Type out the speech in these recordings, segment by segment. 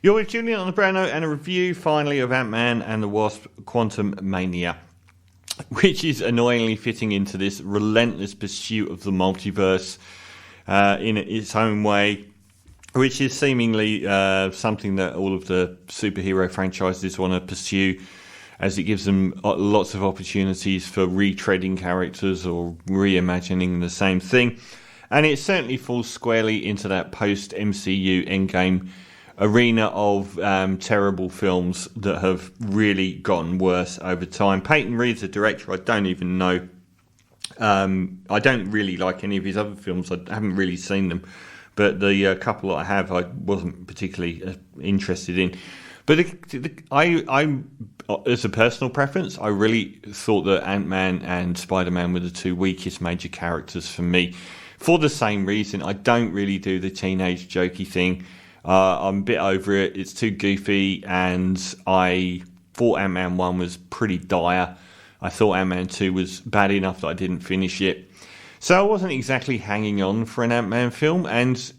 You're with Julian on the Brown Note and a review, finally, of Ant-Man and the Wasp: Quantumania, which is annoyingly fitting into this relentless pursuit of the multiverse in its own way, which is seemingly something that all of the superhero franchises want to pursue, as it gives them lots of opportunities for retreading characters or reimagining the same thing. And it certainly falls squarely into that post-MCU Endgame arena of terrible films that have really gotten worse over time. Peyton Reed's a director I don't even know. I don't really like any of his other films. I haven't really seen them. But the couple that I have, I wasn't particularly interested in. But I, as a personal preference, I really thought that Ant-Man and Spider-Man were the two weakest major characters for me. For the same reason, I don't really do the teenage jokey thing. I'm a bit over it. It's too goofy, and I thought Ant-Man 1 was pretty dire. I thought Ant-Man 2 was bad enough that I didn't finish it. So I wasn't exactly hanging on for an Ant-Man film, and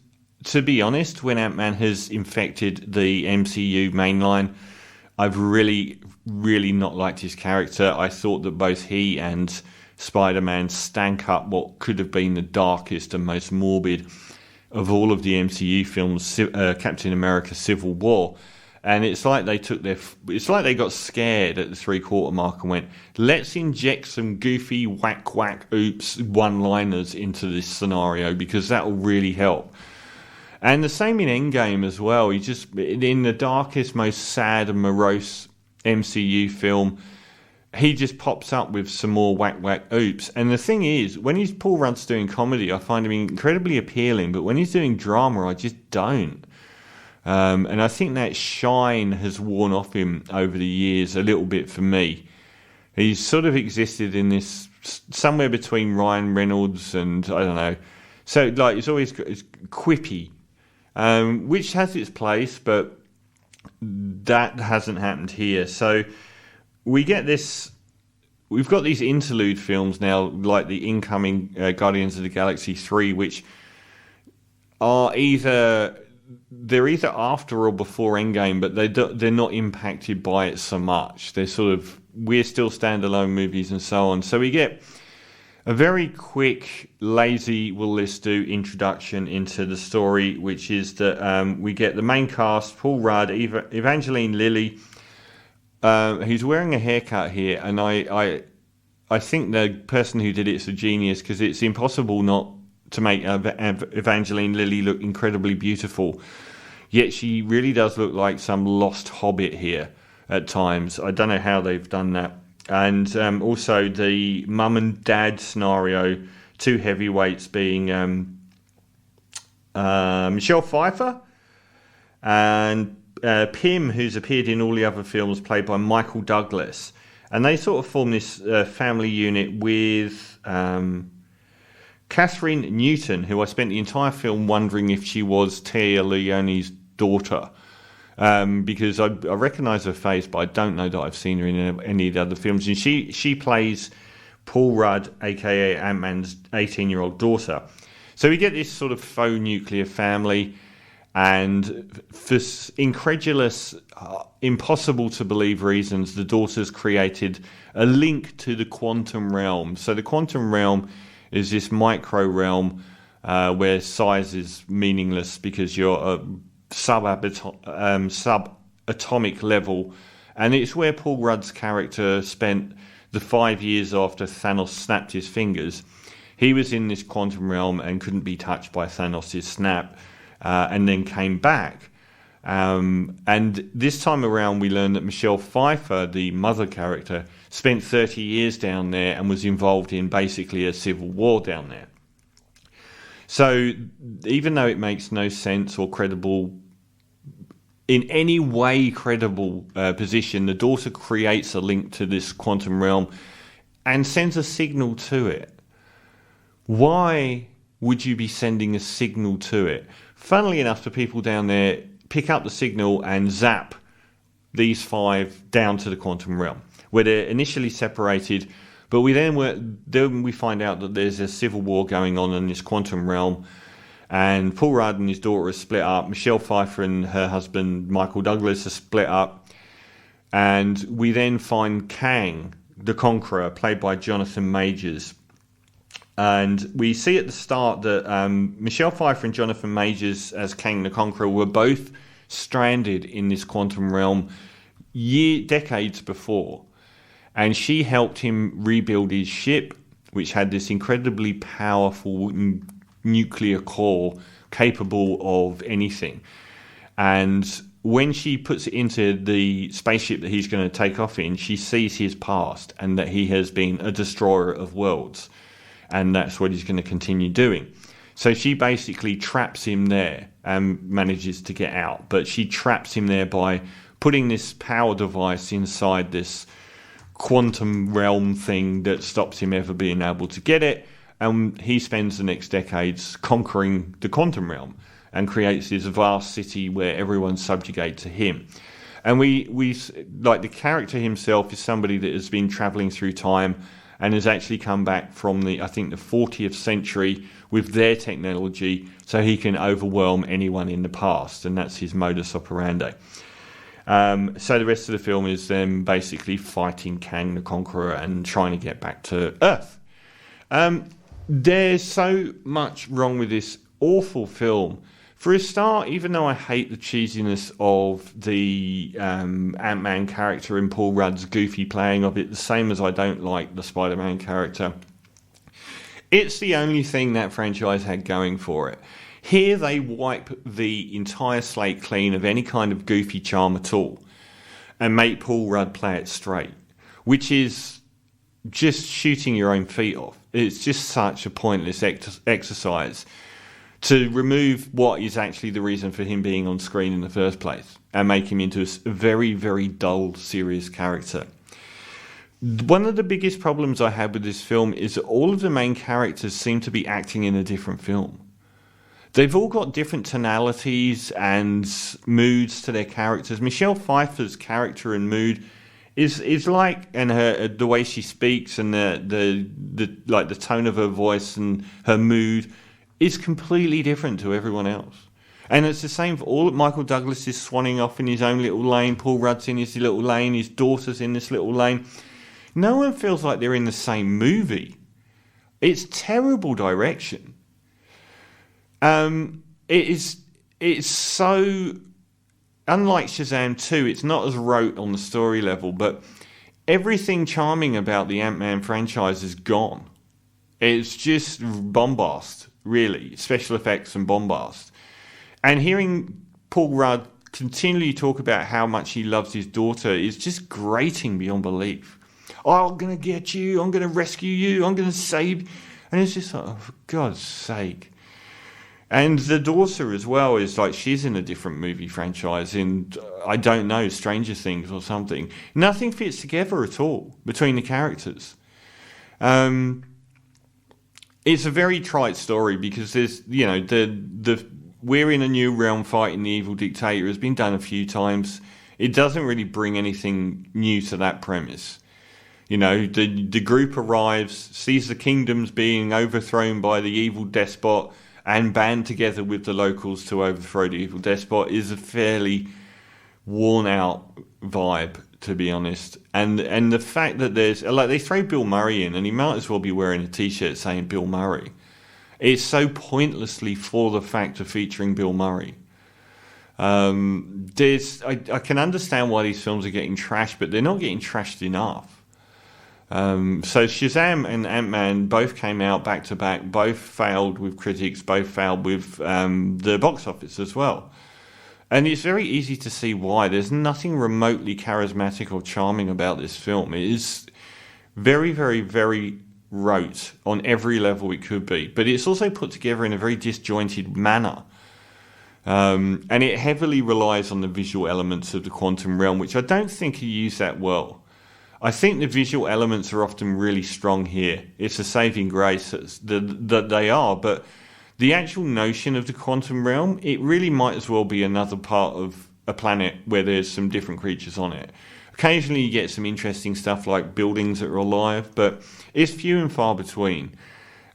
to be honest, when Ant-Man has infected the MCU mainline, I've really, really not liked his character. I thought that both he and Spider-Man stank up what could have been the darkest and most morbid of all of the MCU films, Captain America: Civil War. And it's like they got scared at the 3/4 mark and went, let's inject some goofy whack oops one-liners into this scenario because that will really help. And the same in Endgame as well. He just, in the darkest, most sad and morose MCU film, he just pops up with some more whack oops. And the thing is, when Paul Rudd's doing comedy, I find him incredibly appealing, but when he's doing drama, I just don't. And I think that shine has worn off him over the years a little bit for me. He's sort of existed in this somewhere between Ryan Reynolds and I don't know. So like it's quippy, which has its place, but that hasn't happened here. So we get this. We've got these interlude films now, like the incoming Guardians of the Galaxy 3, which are either after or before Endgame, but they're not impacted by it so much. We're still standalone movies and so on. So we get a very quick, lazy, will this do introduction into the story, which is that we get the main cast: Paul Rudd, Evangeline Lilly, who's wearing a haircut here, and I think the person who did it's a genius, because it's impossible not to make Evangeline Lilly look incredibly beautiful. Yet she really does look like some lost hobbit here at times. I don't know how they've done that. And also the mum and dad scenario, two heavyweights being Michelle Pfeiffer and Pym, who's appeared in all the other films, played by Michael Douglas. And they sort of form this family unit with Catherine Newton, who I spent the entire film wondering if she was Téa Leoni's daughter, because I recognise her face, but I don't know that I've seen her in any of the other films. And she plays Paul Rudd, aka Ant-Man's 18-year-old daughter. So we get this sort of faux nuclear family, and for incredulous, impossible to believe reasons, the daughter's created a link to the quantum realm. So the quantum realm is this micro realm where size is meaningless because you're a subatomic level, and it's where Paul Rudd's character spent the 5 years after Thanos snapped his fingers. He was in this quantum realm and couldn't be touched by Thanos' snap, and then came back. And this time around we learn that Michelle Pfeiffer, the mother character, spent 30 years down there and was involved in basically a civil war down there. So even though it makes no sense or credible, in any way credible position, the daughter creates a link to this quantum realm and sends a signal to it. Why would you be sending a signal to it? Funnily enough, the people down there pick up the signal and zap these five down to the quantum realm, where they're initially separated, but then we find out that there's a civil war going on in this quantum realm, And Paul Rudd and his daughter are split up. Michelle Pfeiffer and her husband, Michael Douglas, are split up. And we then find Kang, the Conqueror, played by Jonathan Majors. And we see at the start that Michelle Pfeiffer and Jonathan Majors as Kang the Conqueror were both stranded in this quantum realm decades before. And she helped him rebuild his ship, which had this incredibly powerful nuclear core capable of anything. And when she puts it into the spaceship that he's going to take off in, she sees his past and that he has been a destroyer of worlds. And that's what he's going to continue doing. So she basically traps him there and manages to get out. But she traps him there by putting this power device inside this quantum realm thing that stops him ever being able to get it. And he spends the next decades conquering the quantum realm and creates this vast city where everyone's subjugate to him. And we like, the character himself is somebody that has been traveling through time and has actually come back from the 40th century with their technology so he can overwhelm anyone in the past. And that's his modus operandi. So the rest of the film is them basically fighting Kang the Conqueror and trying to get back to Earth. There's so much wrong with this awful film. For a start, even though I hate the cheesiness of the Ant-Man character and Paul Rudd's goofy playing of it, the same as I don't like the Spider-Man character, it's the only thing that franchise had going for it. Here they wipe the entire slate clean of any kind of goofy charm at all and make Paul Rudd play it straight, which is just shooting your own feet off. It's just such a pointless exercise to remove what is actually the reason for him being on screen in the first place and make him into a very, very dull, serious character. One of the biggest problems I had with this film is that all of the main characters seem to be acting in a different film. They've all got different tonalities and moods to their characters. Michelle Pfeiffer's character and mood is like, and the way she speaks and the tone of her voice and her mood is completely different to everyone else. And it's the same for all. Michael Douglas is swanning off in his own little lane. Paul Rudd's in his little lane. His daughter's in this little lane. No one feels like they're in the same movie. It's terrible direction. It's so, unlike Shazam 2, it's not as rote on the story level, but everything charming about the Ant-Man franchise is gone. It's just bombast, really, special effects and bombast. And hearing Paul Rudd continually talk about how much he loves his daughter is just grating beyond belief. Oh, I'm going to get you, I'm going to rescue you, I'm going to save. And it's just like, oh, for God's sake. And the daughter as well is like, she's in a different movie franchise in, I don't know, Stranger Things or something. Nothing fits together at all between the characters. It's a very trite story because there's, you know, the we're in a new realm fighting the evil dictator has been done a few times. It doesn't really bring anything new to that premise. You know, the group arrives, sees the kingdoms being overthrown by the evil despot and band together with the locals to overthrow the evil despot is a fairly worn out vibe, to be honest. And the fact that there's, like, they throw Bill Murray in and he might as well be wearing a t-shirt saying Bill Murray. It's so pointlessly for the fact of featuring Bill Murray. I can understand why these films are getting trashed, but they're not getting trashed enough. So Shazam and Ant-Man both came out back to back, both failed with critics, both failed with the box office as well. And it's very easy to see why. There's nothing remotely charismatic or charming about this film. It is very, very, very rote on every level it could be. But it's also put together in a very disjointed manner. And it heavily relies on the visual elements of the quantum realm, which I don't think are used that well. I think the visual elements are often really strong here. It's a saving grace that they are, but the actual notion of the quantum realm, it really might as well be another part of a planet where there's some different creatures on it. Occasionally you get some interesting stuff like buildings that are alive, but it's few and far between.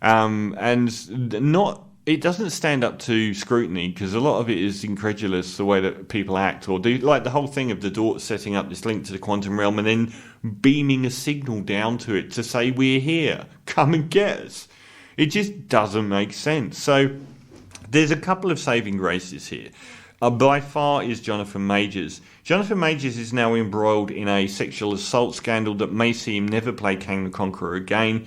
And not it doesn't stand up to scrutiny because a lot of it is incredulous, the way that people act or do. Like the whole thing of the daughter setting up this link to the quantum realm and then beaming a signal down to it to say, we're here, come and get us. It just doesn't make sense. So there's a couple of saving graces here. By far is Jonathan Majors. Jonathan Majors is now embroiled in a sexual assault scandal that may see him never play Kang the Conqueror again.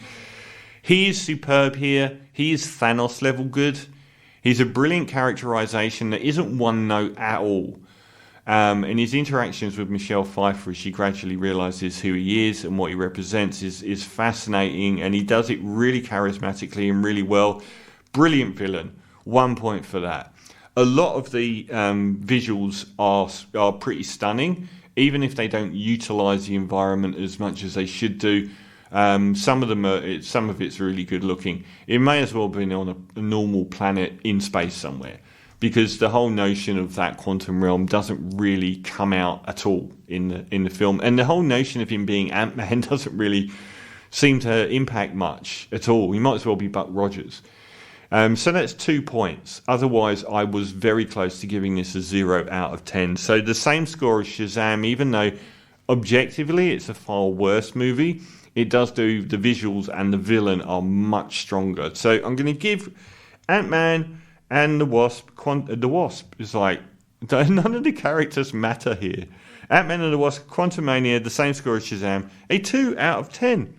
He is superb here. He is Thanos level good. He's a brilliant characterization that isn't one note at all. And his interactions with Michelle Pfeiffer as she gradually realizes who he is and what he represents is fascinating. And he does it really charismatically and really well. Brilliant villain. 1 point for that. A lot of the visuals are pretty stunning, even if they don't utilize the environment as much as they should do. Some of it's really good looking. It may as well have been on a normal planet in space somewhere, because the whole notion of that quantum realm doesn't really come out at all in the film, and the whole notion of him being Ant-Man doesn't really seem to impact much at all. He might as well be Buck Rogers. So that's 2 points. Otherwise, I was very close to giving this a 0 out of 10. So the same score as Shazam, even though objectively it's a far worse movie. It does do, the visuals and the villain are much stronger. So I'm going to give Ant-Man and the Wasp. The Wasp is like, none of the characters matter here. Ant-Man and the Wasp, Quantumania, the same score as Shazam, a 2 out of 10.